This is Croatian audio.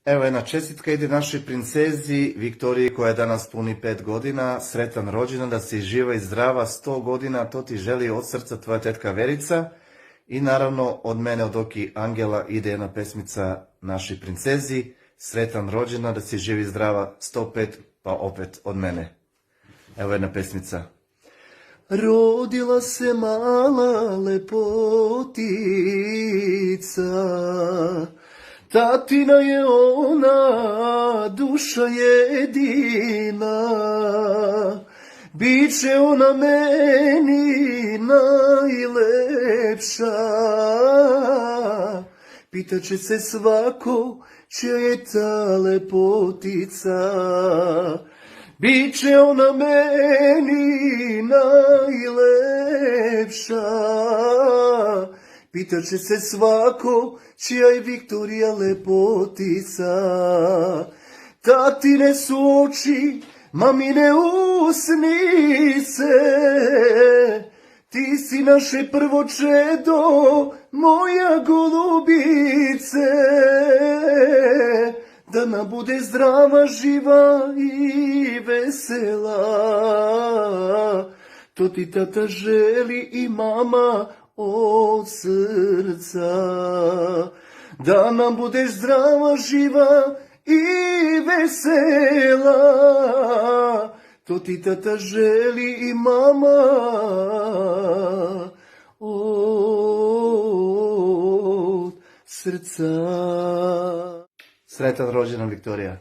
Evo jedna čestitka ide našoj princezi Viktoriji koja danas puni 5 godina. Sretan rođendan, da si živa i zdrava 100 godina, to ti želi od srca tvoja tetka Verica. I naravno od mene, od Oki Angela, ide jedna pesmica našoj princezi. Sretan rođendan, da si živa i zdrava 105, pa opet od mene. Evo jedna pesmica. Rodila se mala lepotica, tatina je ona, duša jedina, biće ona meni najlepša. Pitaće se svako, čija je ta lepotica, biće ona meni najlepša. Pitaće se svako, čija je Viktorija lepotica. Tatine su oči, mamine usnice, ti si naše prvo čedo, moja golubice. Da nam bude zdrava, živa i vesela, to ti tata želi i mama od srca. Da nam budeš zdrava, živa i vesela, to ti tata želi i mama od srca. Sretan rođendan, Viktorija.